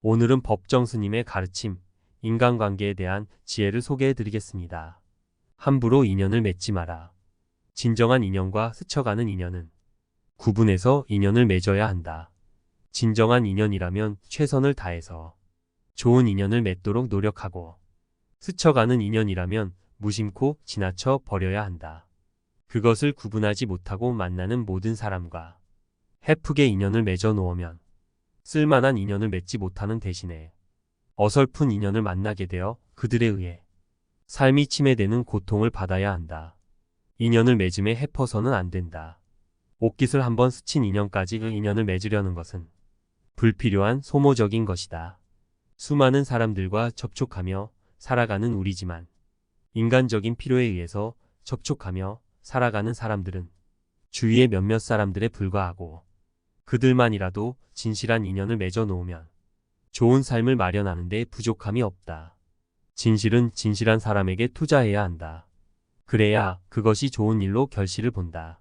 오늘은 법정 스님의 가르침, 인간관계에 대한 지혜를 소개해 드리겠습니다. 함부로 인연을 맺지 마라. 진정한 인연과 스쳐가는 인연은 구분해서 인연을 맺어야 한다. 진정한 인연이라면 최선을 다해서 좋은 인연을 맺도록 노력하고, 스쳐가는 인연이라면 무심코 지나쳐 버려야 한다. 그것을 구분하지 못하고 만나는 모든 사람과 헤프게 인연을 맺어 놓으면 쓸만한 인연을 맺지 못하는 대신에 어설픈 인연을 만나게 되어 그들에 의해 삶이 침해되는 고통을 받아야 한다. 인연을 맺음에 헤퍼서는 안 된다. 옷깃을 한번 스친 인연까지 그 인연을 맺으려는 것은 불필요한 소모적인 것이다. 수많은 사람들과 접촉하며 살아가는 우리지만 인간적인 필요에 의해서 접촉하며 살아가는 사람들은 주위의 몇몇 사람들에 불과하고, 그들만이라도 진실한 인연을 맺어 놓으면 좋은 삶을 마련하는 데 부족함이 없다. 진실은 진실한 사람에게 투자해야 한다. 그래야 그것이 좋은 일로 결실을 본다.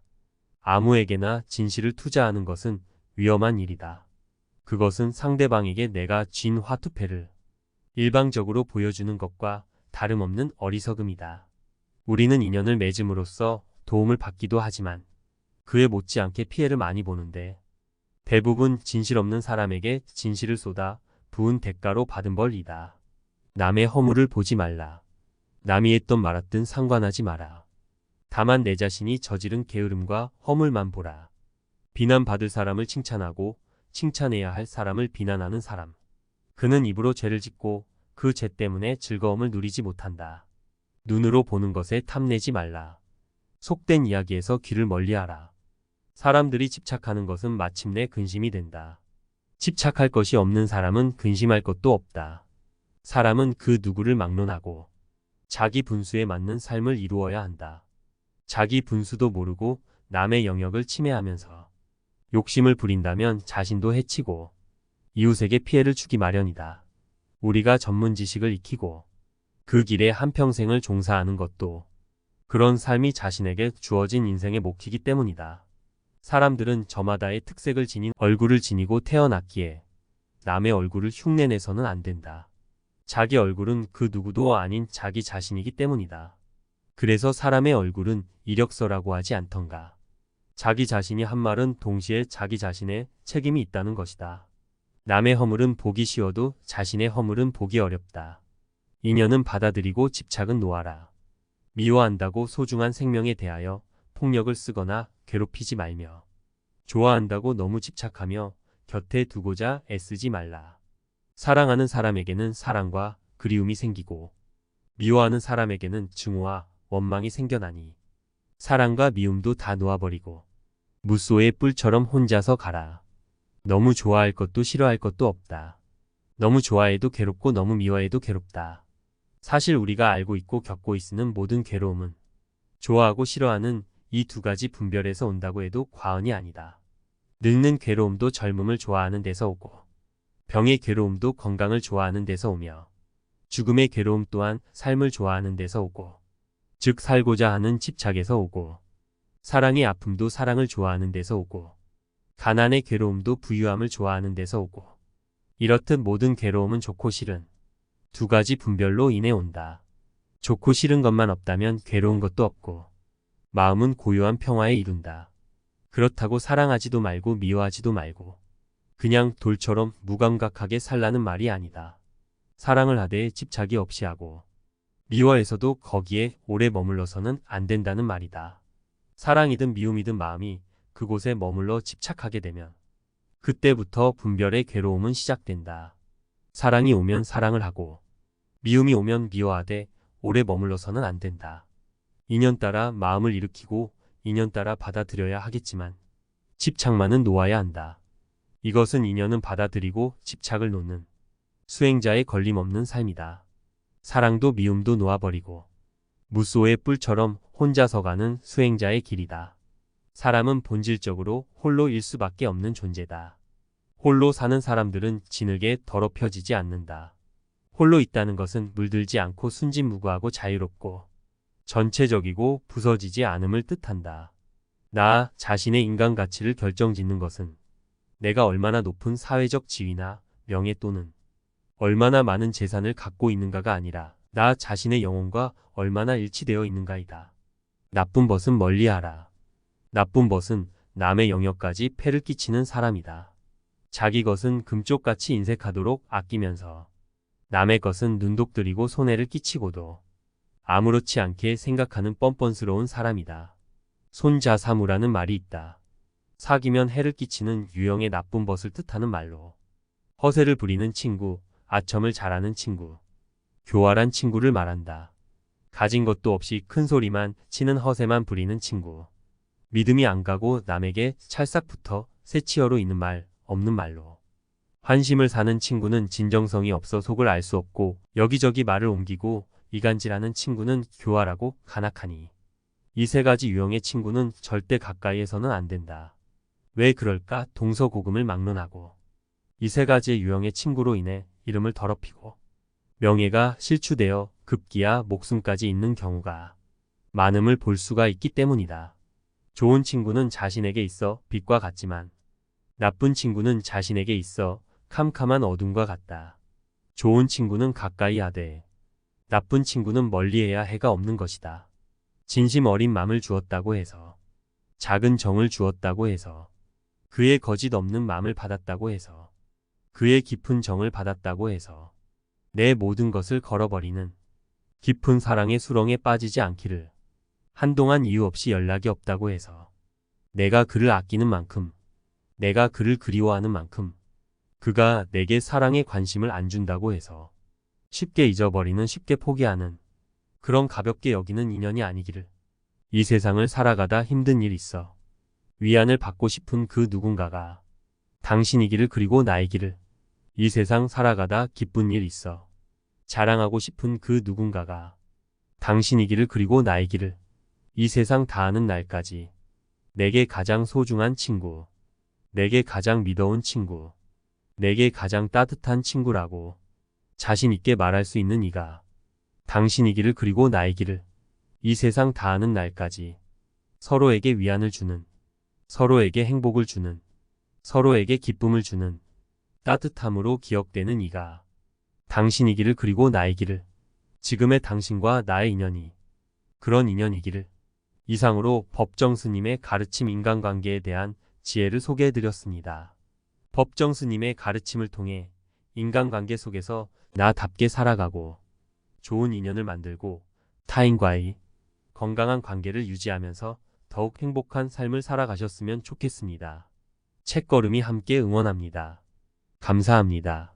아무에게나 진실을 투자하는 것은 위험한 일이다. 그것은 상대방에게 내가 쥔 화투패를 일방적으로 보여주는 것과 다름없는 어리석음이다. 우리는 인연을 맺음으로써 도움을 받기도 하지만 그에 못지않게 피해를 많이 보는데, 대부분 진실 없는 사람에게 진실을 쏟아 부은 대가로 받은 벌이다. 남의 허물을 보지 말라. 남이 했던 말았든 상관하지 마라. 다만 내 자신이 저지른 게으름과 허물만 보라. 비난받을 사람을 칭찬하고 칭찬해야 할 사람을 비난하는 사람, 그는 입으로 죄를 짓고 그 죄 때문에 즐거움을 누리지 못한다. 눈으로 보는 것에 탐내지 말라. 속된 이야기에서 귀를 멀리하라. 사람들이 집착하는 것은 마침내 근심이 된다. 집착할 것이 없는 사람은 근심할 것도 없다. 사람은 그 누구를 막론하고 자기 분수에 맞는 삶을 이루어야 한다. 자기 분수도 모르고 남의 영역을 침해하면서 욕심을 부린다면 자신도 해치고 이웃에게 피해를 주기 마련이다. 우리가 전문 지식을 익히고 그 길에 한평생을 종사하는 것도 그런 삶이 자신에게 주어진 인생의 몫이기 때문이다. 사람들은 저마다의 특색을 지닌 얼굴을 지니고 태어났기에 남의 얼굴을 흉내내서는 안 된다. 자기 얼굴은 그 누구도 아닌 자기 자신이기 때문이다. 그래서 사람의 얼굴은 이력서라고 하지 않던가. 자기 자신이 한 말은 동시에 자기 자신의 책임이 있다는 것이다. 남의 허물은 보기 쉬워도 자신의 허물은 보기 어렵다. 인연은 받아들이고 집착은 놓아라. 미워한다고 소중한 생명에 대하여 폭력을 쓰거나 괴롭히지 말며, 좋아한다고 너무 집착하며 곁에 두고자 애쓰지 말라. 사랑하는 사람에게는 사랑과 그리움이 생기고 미워하는 사람에게는 증오와 원망이 생겨나니 사랑과 미움도 다 놓아버리고 무소의 뿔처럼 혼자서 가라. 너무 좋아할 것도 싫어할 것도 없다. 너무 좋아해도 괴롭고 너무 미워해도 괴롭다. 사실 우리가 알고 있고 겪고 있는 모든 괴로움은 좋아하고 싫어하는 이 두 가지 분별에서 온다고 해도 과언이 아니다. 늙는 괴로움도 젊음을 좋아하는 데서 오고, 병의 괴로움도 건강을 좋아하는 데서 오며, 죽음의 괴로움 또한 삶을 좋아하는 데서 오고, 즉 살고자 하는 집착에서 오고, 사랑의 아픔도 사랑을 좋아하는 데서 오고, 가난의 괴로움도 부유함을 좋아하는 데서 오고, 이렇듯 모든 괴로움은 좋고 싫은 두 가지 분별로 인해 온다. 좋고 싫은 것만 없다면 괴로운 것도 없고, 마음은 고요한 평화에 이룬다. 그렇다고 사랑하지도 말고 미워하지도 말고 그냥 돌처럼 무감각하게 살라는 말이 아니다. 사랑을 하되 집착이 없이 하고 미워해서도 거기에 오래 머물러서는 안 된다는 말이다. 사랑이든 미움이든 마음이 그곳에 머물러 집착하게 되면 그때부터 분별의 괴로움은 시작된다. 사랑이 오면 사랑을 하고 미움이 오면 미워하되 오래 머물러서는 안 된다. 인연 따라 마음을 일으키고 인연 따라 받아들여야 하겠지만 집착만은 놓아야 한다. 이것은 인연은 받아들이고 집착을 놓는 수행자의 걸림없는 삶이다. 사랑도 미움도 놓아버리고 무소의 뿔처럼 혼자서 가는 수행자의 길이다. 사람은 본질적으로 홀로일 수밖에 없는 존재다. 홀로 사는 사람들은 진흙에 더럽혀지지 않는다. 홀로 있다는 것은 물들지 않고 순진무구하고 자유롭고 전체적이고 부서지지 않음을 뜻한다. 나 자신의 인간 가치를 결정짓는 것은 내가 얼마나 높은 사회적 지위나 명예 또는 얼마나 많은 재산을 갖고 있는가가 아니라 나 자신의 영혼과 얼마나 일치되어 있는가이다. 나쁜 벗은 멀리하라. 나쁜 벗은 남의 영역까지 폐를 끼치는 사람이다. 자기 것은 금쪽같이 인색하도록 아끼면서 남의 것은 눈독 들이고 손해를 끼치고도 아무렇지 않게 생각하는 뻔뻔스러운 사람이다. 손자사무라는 말이 있다. 사귀면 해를 끼치는 유형의 나쁜 벗을 뜻하는 말로 허세를 부리는 친구, 아첨을 잘하는 친구, 교활한 친구를 말한다. 가진 것도 없이 큰 소리만 치는 허세만 부리는 친구. 믿음이 안 가고 남에게 찰싹붙어 새치어로 있는 말, 없는 말로 환심을 사는 친구는 진정성이 없어 속을 알 수 없고 여기저기 말을 옮기고 이간질하는 친구는 교활하고 간악하니 이 세 가지 유형의 친구는 절대 가까이에서는 안 된다. 왜 그럴까? 동서고금을 막론하고 이 세 가지의 유형의 친구로 인해 이름을 더럽히고 명예가 실추되어 급기야 목숨까지 잃는 경우가 많음을 볼 수가 있기 때문이다. 좋은 친구는 자신에게 있어 빛과 같지만 나쁜 친구는 자신에게 있어 캄캄한 어둠과 같다. 좋은 친구는 가까이 하되 나쁜 친구는 멀리해야 해가 없는 것이다. 진심 어린 마음을 주었다고 해서 작은 정을 주었다고 해서 그의 거짓 없는 마음을 받았다고 해서 그의 깊은 정을 받았다고 해서 내 모든 것을 걸어버리는 깊은 사랑의 수렁에 빠지지 않기를 한동안 이유 없이 연락이 없다고 해서 내가 그를 아끼는 만큼 내가 그를 그리워하는 만큼 그가 내게 사랑에 관심을 안 준다고 해서 쉽게 잊어버리는 쉽게 포기하는 그런 가볍게 여기는 인연이 아니기를. 이 세상을 살아가다 힘든 일 있어 위안을 받고 싶은 그 누군가가 당신이기를 그리고 나이기를. 이 세상 살아가다 기쁜 일 있어 자랑하고 싶은 그 누군가가 당신이기를 그리고 나이기를. 이 세상 다하는 날까지 내게 가장 소중한 친구, 내게 가장 믿어온 친구, 내게 가장 따뜻한 친구라고 자신 있게 말할 수 있는 이가 당신이기를 그리고 나이기를. 이 세상 다하는 날까지 서로에게 위안을 주는, 서로에게 행복을 주는, 서로에게 기쁨을 주는 따뜻함으로 기억되는 이가 당신이기를 그리고 나이기를. 지금의 당신과 나의 인연이 그런 인연이기를. 이상으로 법정스님의 가르침 인간관계에 대한 지혜를 소개해드렸습니다. 법정스님의 가르침을 통해 인간관계 속에서 나답게 살아가고 좋은 인연을 만들고 타인과의 건강한 관계를 유지하면서 더욱 행복한 삶을 살아가셨으면 좋겠습니다. 책걸음이 함께 응원합니다. 감사합니다.